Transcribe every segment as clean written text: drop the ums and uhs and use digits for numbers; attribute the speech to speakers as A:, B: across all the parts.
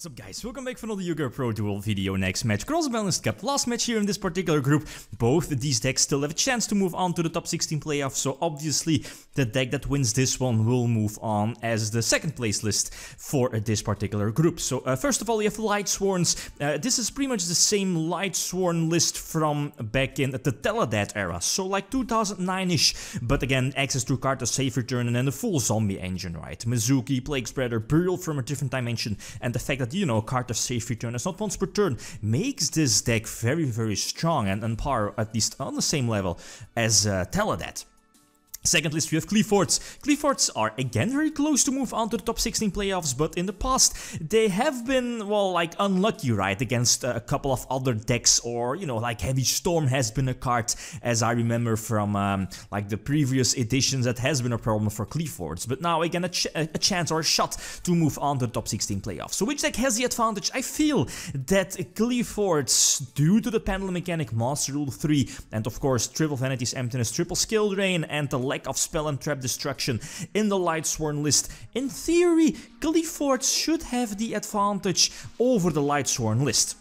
A: What's up guys, welcome back for another YgoPro duel video. Next match, Cross-Banlist Cup, last match here in this particular group. Both these decks still have a chance to move on to the top 16 playoffs, so obviously the deck that wins this one will move on as the second place list for this particular group. So first of all, we have Lightsworns. This is pretty much the same Lightsworn list from back in the TeleDAD era, so like 2009-ish, but again, access to card of safe return and then the full zombie engine, right? Mizuki, Plague Spreader, Burial from a different dimension, and the fact that, you know, card of safe return is not once per turn makes this deck very strong and on par, at least on the same level as TeleDAD. Second list, we have Qliphorts. Qliphorts are again very close to move on to the top 16 playoffs, but in the past they have been, well, like unlucky, right, against a couple of other decks, or, you know, like Heavy Storm has been a card, as I remember from like the previous editions, that has been a problem for Qliphorts. But now again, a chance or a shot to move on to the top 16 playoffs. So which deck has the advantage? I feel that Qliphorts, due to the Pendulum Mechanic, Master Rule 3, and of course Triple Vanity's Emptiness, Triple Skill Drain, and the lack of spell and trap destruction in the Lightsworn list. In theory, Qliphorts should have the advantage over the Lightsworn list.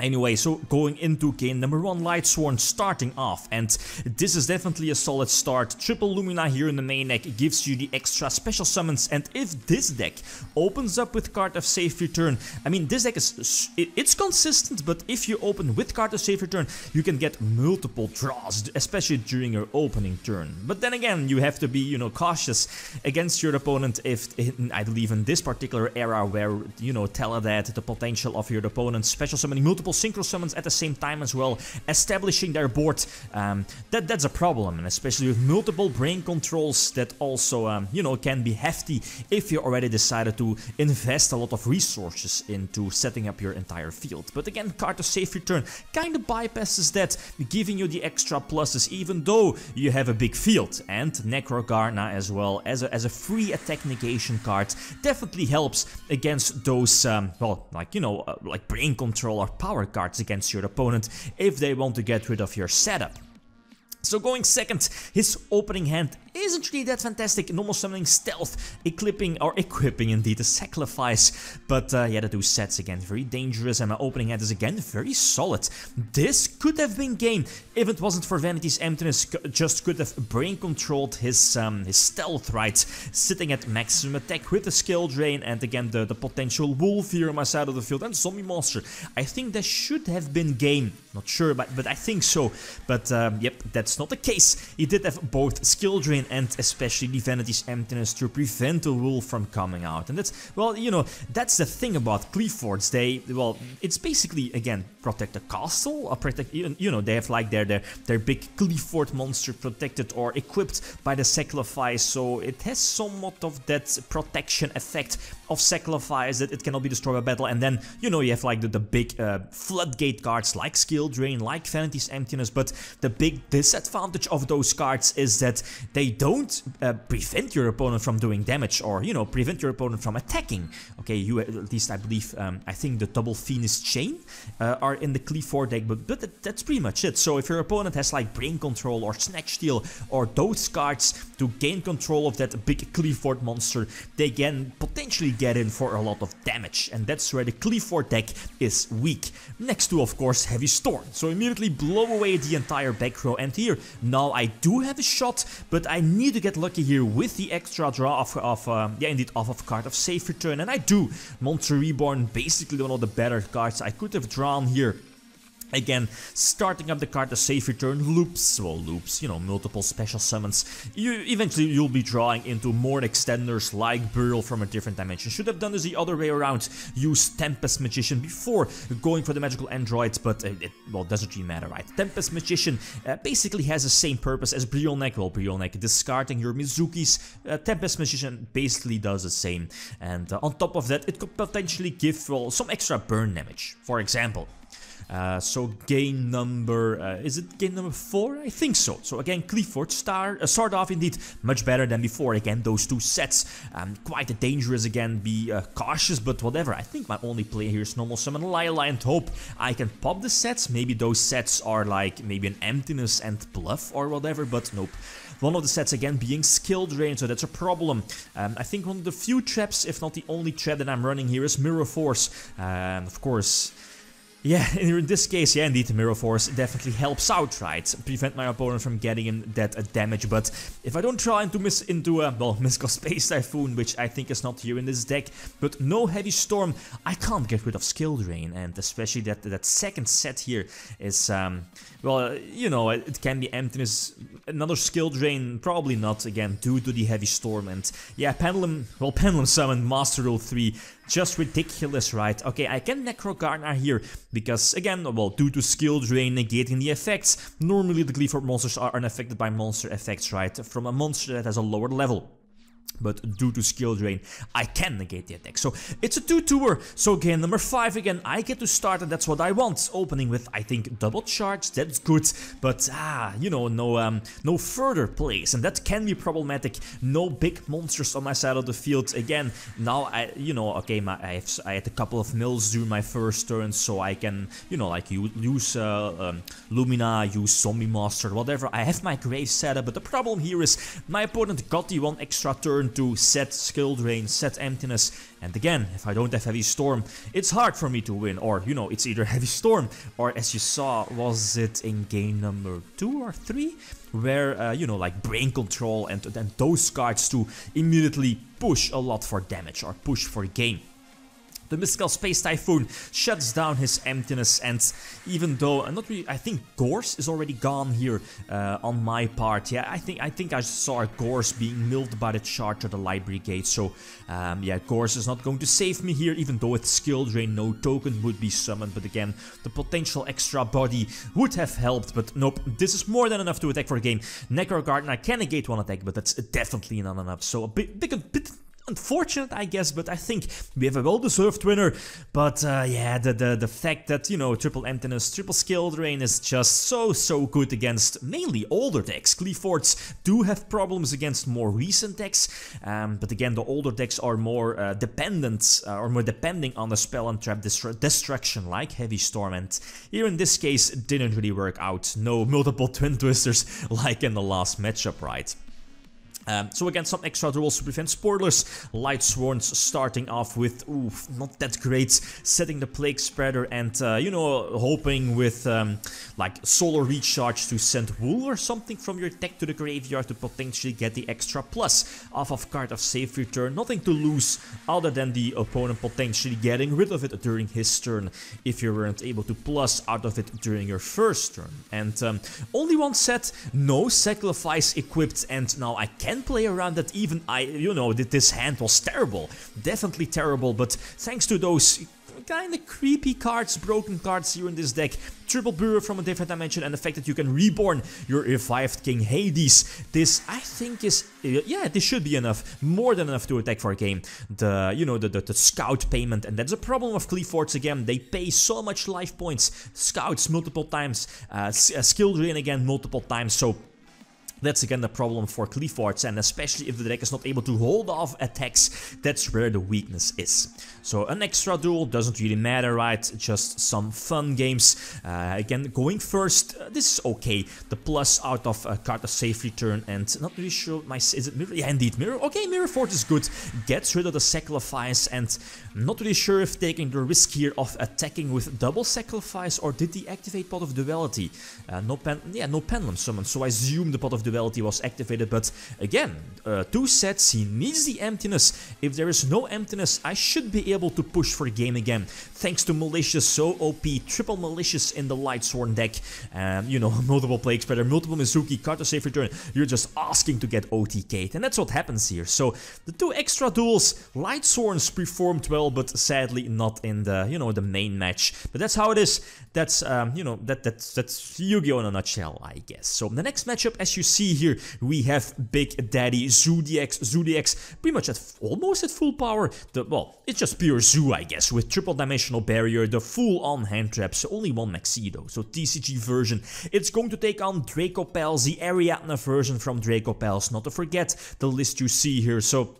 A: Anyway, so going into game number 1, Lightsworn starting off, and this is definitely a solid start. Triple Lumina here in the main deck gives you the extra special summons, and if this deck opens up with card of safe return, I mean, this deck is, it's consistent, but if you open with card of safe return, you can get multiple draws, especially during your opening turn. But then again, you have to be, you know, cautious against your opponent if, I believe in this particular era where, you know, TeleDAD, the potential of your opponent special summoning multiple synchro summons at the same time as well, establishing their board, that's a problem, and especially with multiple brain controls that also, you know, can be hefty if you already decided to invest a lot of resources into setting up your entire field. But again, card of safe return kind of bypasses that, giving you the extra pluses even though you have a big field, and Necrogarna as well as a free attack negation card definitely helps against those, well, like, you know, like brain control or power cards against your opponent if they want to get rid of your setup. So going second, his opening hand isn't really that fantastic. Normal summoning, stealth, equipping indeed a sacrifice, but yeah, the two sets again very dangerous, and my opening hand is again very solid. This could have been game if it wasn't for Vanity's Emptiness. Just could have brain controlled his stealth, right, sitting at maximum attack with the skill drain, and again the potential wolf here on my side of the field and zombie monster. I think that should have been game. Not sure, but I think so. But yep, that's not the case. He did have both skill drain and especially the Vanity's Emptiness to prevent the wolf from coming out. And that's, well, you know, that's the thing about Qliphorts. They, well, it's basically, again, protect the castle, or protect, you know, they have like their big Qliphort monster protected or equipped by the sacrifice, so it has somewhat of that protection effect of sacrifice, that it cannot be destroyed by battle. And then, you know, you have like the big floodgate cards like skill drain, like Vanity's Emptiness, but the big disadvantage of those cards is that they don't prevent your opponent from doing damage, or, you know, prevent your opponent from attacking. Okay, you, at least I believe, I think the double Phoenix Chain are in the Qliphort deck, but that's pretty much it. So if your opponent has like brain control or snatch steal or those cards to gain control of that big Qliphort monster, they can potentially get in for a lot of damage, and that's where the Qliphort deck is weak. Next to, of course, Heavy Storm, so immediately blow away the entire back row. And here, now I do have a shot, but I need to get lucky here with the extra draw of yeah, indeed, off of card of safe return, and I do. Monster Reborn, basically one of the better cards I could have drawn here. Again, starting up the card of safe return loops, well, loops, you know, multiple special summons. Eventually you'll be drawing into more extenders like Burial from a different dimension. Should have done this the other way around, use Tempest Magician before going for the magical androids, but well, doesn't really matter, right? Tempest Magician basically has the same purpose as Burial Neck. Well, Burial Neck discarding your Mizuki's, Tempest Magician basically does the same. And on top of that, it could potentially give, well, some extra burn damage, for example. So game number, is it game number 4? I think so. So again, Qliphorts start off indeed much better than before. Again, those two sets, quite dangerous again, be cautious, but whatever. I think my only play here is normal summon Lila and hope I can pop the sets. Maybe those sets are like, maybe an Emptiness and Bluff or whatever, but nope. One of the sets again being skill drain, so that's a problem. I think one of the few traps, if not the only trap that I'm running here, is Mirror Force. Of course, yeah, in this case, yeah, indeed, the Mirror Force definitely helps out, right? Prevent my opponent from getting in that damage, but if I don't try to Mystical Space Typhoon, which I think is not here in this deck, but no Heavy Storm, I can't get rid of Skill Drain, and especially that second set here is, well, you know, it can be Emptiness, another Skill Drain, probably not, again, due to the Heavy Storm, and yeah, Pendulum Summon, Master Rule 3, just ridiculous, right? Okay, I can Necro Gardener here, because, again, well, due to Skill Drain negating the effects, normally the Qliphort monsters are unaffected by monster effects, right? From a monster that has a lower level. But due to Skill Drain, I can negate the attack. So it's a 2-2er. So game number 5 again, I get to start, and that's what I want. Opening with, I think, double charge, that's good. But, you know, no further plays, and that can be problematic. No big monsters on my side of the field. Again, now, you know, okay, I had a couple of mills during my first turn, so I can, you know, like, use Lumina, use Zombie Master, whatever. I have my grave set up, but the problem here is my opponent got the one extra turn to set Skill Drain, set Emptiness, and again, if I don't have Heavy Storm, it's hard for me to win, or, you know, it's either Heavy Storm, or as you saw, was it in game number 2 or 3, where, you know, like Brain Control and then those cards to immediately push a lot for damage, or push for game. The Mystical Space Typhoon shuts down his Emptiness, and even though I think Gorse is already gone here on my part. Yeah, I think I saw Gorse being milled by the charge of the Light Brigade. So yeah, Gorse is not going to save me here, even though with Skill Drain no token would be summoned. But again, the potential extra body would have helped. But nope, this is more than enough to attack for a game. Necro Gardener can negate one attack, but that's definitely not enough. So a bit unfortunate, I guess, but I think we have a well-deserved winner. But yeah, the fact that, you know, triple Emptiness, triple Skill Drain is just so good against mainly older decks. Qliphorts do have problems against more recent decks, but again, the older decks are more dependent, or more depending on the spell and trap destruction, like Heavy Storm, and here in this case, it didn't really work out. No multiple Twin Twisters like in the last matchup, right? So again, some extra rules to prevent spoilers. Lightsworns starting off with, not that great, setting the Plague Spreader and, you know, hoping with, like, Solar Recharge to send Wool or something from your deck to the graveyard to potentially get the extra plus off of card of safe return. Nothing to lose other than the opponent potentially getting rid of it during his turn if you weren't able to plus out of it during your first turn. And only one set, no Sacrifice equipped, and now I can play around that. Even you know, this hand was terrible, definitely terrible, but thanks to those kind of creepy cards, broken cards here in this deck, triple Bureau from a different dimension, and the fact that you can reborn your revived King Hades, this I think is, yeah, this should be enough, more than enough to attack for a game. You know, the scout payment, and that's a problem of Qliphorts again. They pay so much life points, scouts multiple times, Skill Drain again multiple times, so that's again the problem for Qliphorts, and especially if the deck is not able to hold off attacks, that's where the weakness is. So an extra duel doesn't really matter, right? Just some fun games. Again, going first, this is okay. The plus out of a card of safe return, and not really sure, is it Mirror? Yeah, indeed, Mirror. Okay, Mirror Fort is good. Gets rid of the Sacrifice, and I'm not really sure if taking the risk here of attacking with double Sacrifice, or did he activate Pot of Duality? No Pendulum Summon, so I assume the Pot of Duality was activated, but again, 2 sets, he needs the Emptiness. If there is no Emptiness, I should be able to push for game again, thanks to Malicious, so OP, triple Malicious in the Lightsworn deck, you know, multiple Plague Spreader, multiple Mizuki, card of safe return, you're just asking to get OTK'd, and that's what happens here. So the 2 extra duels, Lightsworns performed well, but sadly not in the, you know, the main match, but that's how it is. That's, you know, that's Yu-Gi-Oh in a nutshell, I guess. So the next matchup, as you see here, we have Big Daddy Zodiacs, pretty much almost at full power. Well, it's just pure Zoo, I guess, with triple dimensional barrier, the full-on hand traps, only one Maxi though, so TCG version. It's going to take on Draco Pals, the Ariadna version from Draco Pals, not to forget the list you see here. So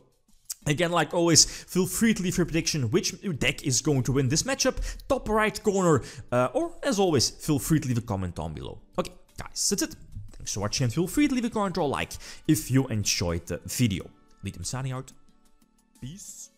A: again, like always, feel free to leave your prediction which deck is going to win this matchup, top right corner, or as always, feel free to leave a comment down below. Okay, guys, that's it. Thanks Thanks for watching and feel free to leave a comment or a like if you enjoyed the video. Lithium signing out. Peace.